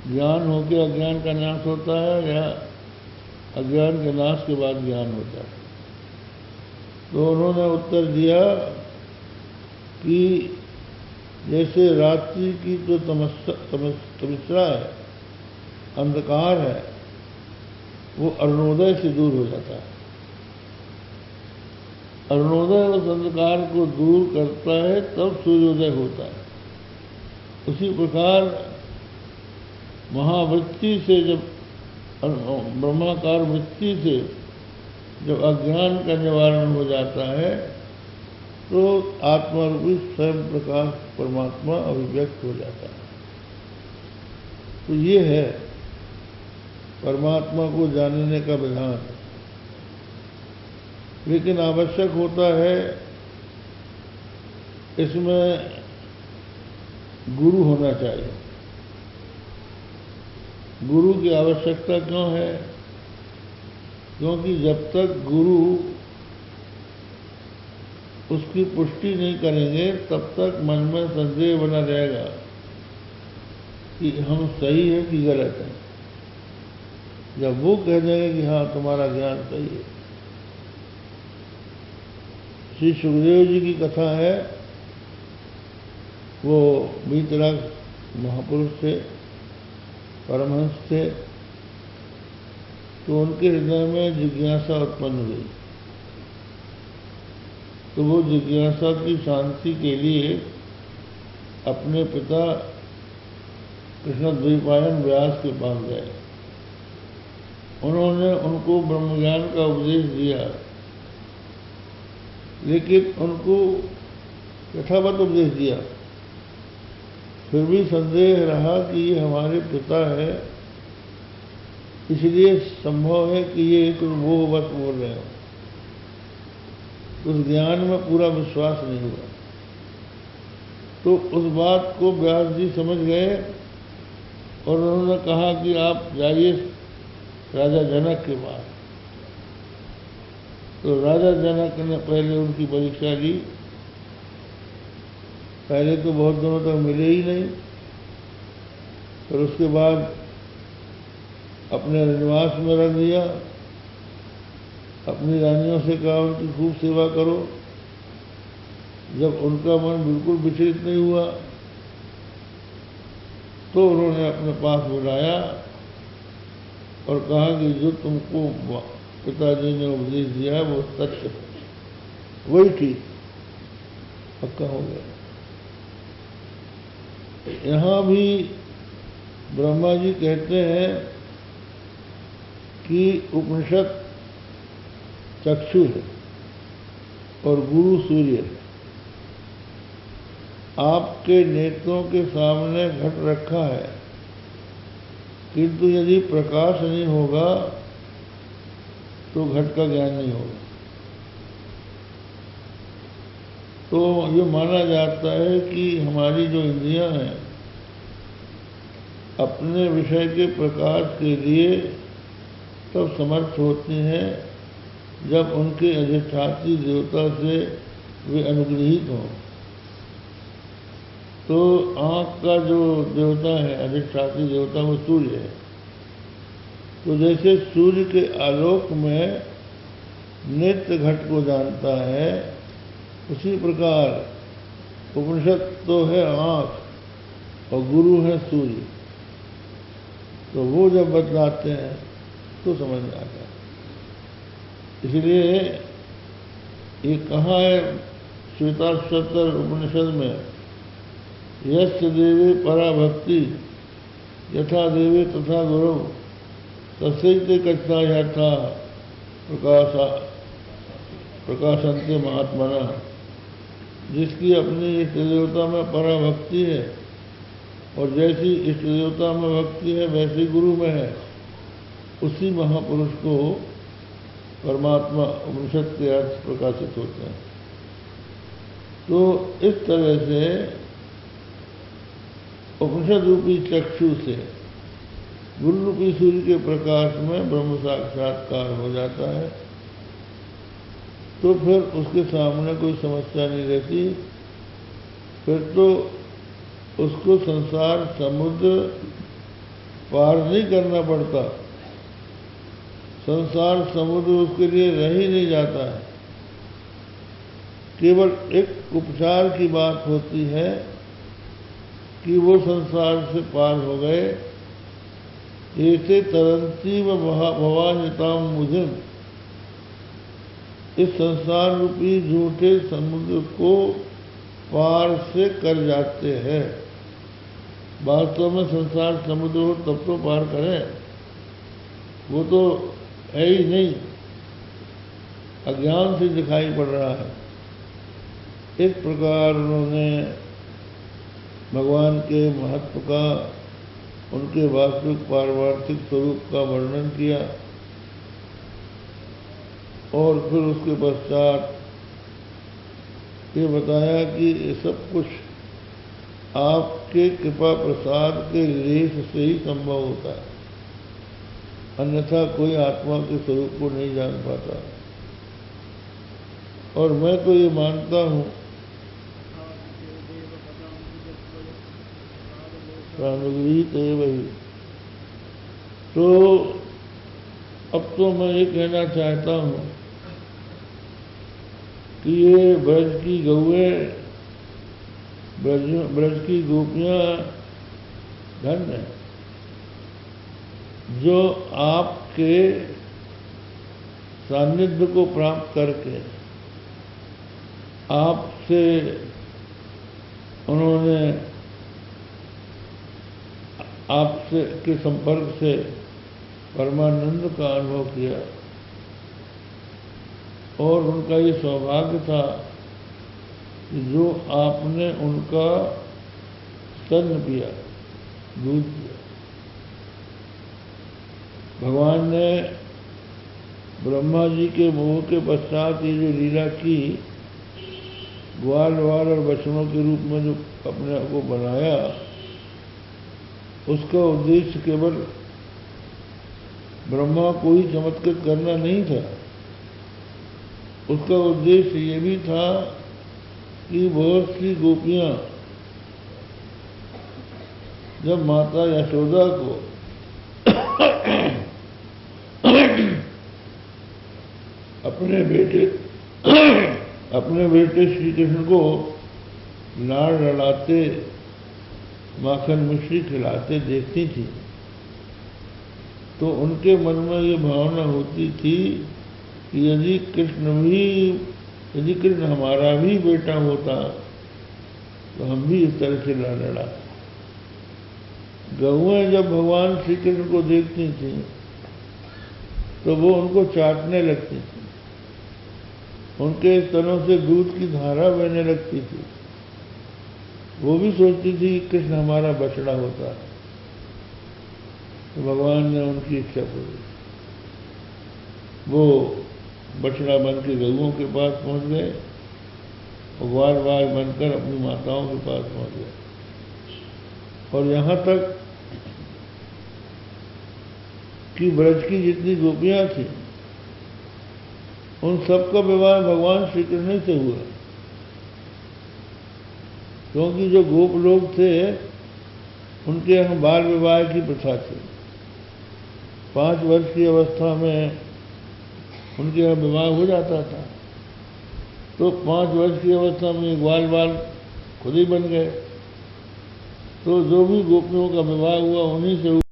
ज्ञान होकर अज्ञान का नाश होता है या अज्ञान के नाश के बाद ज्ञान होता है? तो उन्होंने उत्तर दिया कि जैसे रात्रि की जो तमस्या है, अंधकार है, वो अरुणोदय से दूर हो जाता है। अरुणोदय उस अंधकार को दूर करता है, तब सूर्योदय होता है। उसी प्रकार महावृत्ति से जब ब्रह्माकार वृत्ति से जब अज्ञान का निवारण हो जाता है, तो आत्मा रूपी स्वयं प्रकाश परमात्मा अभिव्यक्त हो जाता है। तो ये है परमात्मा को जानने का विधान। लेकिन आवश्यक होता है इसमें गुरु होना चाहिए। गुरु की आवश्यकता क्यों है? क्योंकि जब तक गुरु उसकी पुष्टि नहीं करेंगे, तब तक मन में संदेह बना रहेगा कि हम सही है कि गलत है। जब वो कह देंगे कि हाँ तुम्हारा ज्ञान सही है। श्री सुखदेव जी की कथा है, वो वीतराग महापुरुष थे, परमहंस थे। तो उनके हृदय में जिज्ञासा उत्पन्न हुई। तो वो जिज्ञासा की शांति के लिए अपने पिता कृष्णद्वैपायन व्यास के पास गए। उन्होंने उनको ब्रह्मज्ञान का उपदेश दिया, लेकिन उनको यथावत उपदेश दिया। फिर भी संदेह रहा कि ये हमारे पिता है, इसलिए संभव है कि ये एक वो बस बोल रहे हो। उस ज्ञान में पूरा विश्वास नहीं हुआ। तो उस बात को व्यास जी समझ गए और उन्होंने कहा कि आप जाइए राजा जनक के पास। तो राजा जनक ने पहले उनकी परीक्षा ली। पहले तो बहुत दिनों तक मिले ही नहीं, फिर उसके बाद अपने निवास में रख दिया। अपनी रानियों से कहा उनकी खूब सेवा करो। जब उनका मन बिल्कुल विचलित नहीं हुआ, तो उन्होंने अपने पास बुलाया और कहा कि जो तुमको पिताजी ने उपदेश दिया है वो सत्य है, वही ठीक, पक्का हो गया। यहाँ भी ब्रह्मा जी कहते हैं कि उपनिषद चक्षु है और गुरु सूर्य है। आपके नेत्रों के सामने घट रखा है, किंतु यदि प्रकाश नहीं होगा तो घट का ज्ञान नहीं होगा। तो ये माना जाता है कि हमारी जो इंद्रियां हैं अपने विषय के प्रकाश के लिए तब समर्थ होती हैं जब उनके अधिष्ठात्री देवता से वे अनुग्रहित हों। तो आँख का जो देवता है, अधिष्ठात्री देवता, वो सूर्य है। तो जैसे सूर्य के आलोक में नेत्र घट को जानता है, उसी प्रकार उपनिषद तो है आँख और गुरु है सूर्य। तो वो जब बतलाते हैं तो समझ में आता है। इसलिए ये कहा है श्वेताश्वतर उपनिषद में, यस्य देवे परा भक्ति यथा देवे तथा गुरु तस्यैते कच्चा यथा प्रकाशन्ते महात्मना। जिसकी अपनी इष्ट देवता में परा भक्ति है और जैसी इष्ट देवता में भक्ति है वैसी गुरु में है, उसी महापुरुष को परमात्मा उपनिषद के अर्थ प्रकाशित होते हैं। तो इस तरह से उपनिषद रूपी चक्षु से गुरु रूपी सूर्य के प्रकाश में ब्रह्म साक्षात्कार हो जाता है। तो फिर उसके सामने कोई समस्या नहीं रहती। फिर तो उसको संसार समुद्र पार नहीं करना पड़ता, संसार समुद्र उसके लिए रह ही नहीं जाता है। केवल एक उपचार की बात होती है कि वो संसार से पार हो गए। ऐसे तरंती व भवानिताम मुझे, इस संसार रूपी झूठे समुद्र को पार से कर जाते हैं। वास्तव में संसार समुद्र हो तब तो पार करें, वो तो है ही नहीं, अज्ञान से दिखाई पड़ रहा है। इस प्रकार उन्होंने भगवान के महत्व का, उनके वास्तविक पारमार्थिक स्वरूप का वर्णन किया और फिर उसके पश्चात ये बताया कि ये सब कुछ आपके कृपा प्रसाद के लेश से ही संभव होता है, अन्यथा कोई आत्मा के स्वरूप को नहीं जान पाता। और मैं तो ये मानता हूँ, प्राणगृहीत है वही। तो अब तो मैं ये कहना चाहता हूँ कि ये ब्रज की गौएं, ब्रज की गोपियाँ धन्य है, जो आपके सानिध्य को प्राप्त करके आपसे उन्होंने आपसे के संपर्क से परमानंद का अनुभव किया और उनका ये सौभाग्य था कि जो आपने उनका स्तन पिया, दूध पिया। भगवान ने ब्रह्मा जी के मोह के पश्चात ये जो लीला की, ग्वाल वाल और बछड़ों के रूप में जो अपने आप को बनाया, उसका उद्देश्य केवल ब्रह्मा को ही चमत्कृत करना नहीं था। उसका उद्देश्य ये भी था कि बहुत सी गोपियां जब माता यशोदा को अपने बेटे श्री कृष्ण को लाड़ लड़ाते, माखन मिश्री खिलाते देखती थी, तो उनके मन में ये भावना होती थी कि यदि कृष्ण हमारा भी बेटा होता तो हम भी इस तरह से लाड़ लड़ाते। गौएं जब भगवान श्री कृष्ण को देखती थी तो वो उनको चाटने लगती थी, उनके स्तनों से दूध की धारा बहने लगती थी। वो भी सोचती थी कि कृष्ण हमारा बछड़ा होता, तो भगवान ने उनकी इच्छा पूरी। वो बछड़ा बन के गौओं के पास पहुंच गए और ग्वाल वाल बनकर अपनी माताओं के पास पहुंच गए। और यहाँ तक कि ब्रज की जितनी गोपियां थी उन सबका विवाह भगवान श्री कृष्ण से हुआ, क्योंकि जो गोप लोग थे उनके यहाँ बाल विवाह की प्रथा थी। 5 वर्ष की अवस्था में उनके यहाँ विवाह हो जाता था, तो 5 वर्ष की अवस्था में ग्वाल बाल खुद ही बन गए। तो जो भी गोपियों का विवाह हुआ उन्हीं से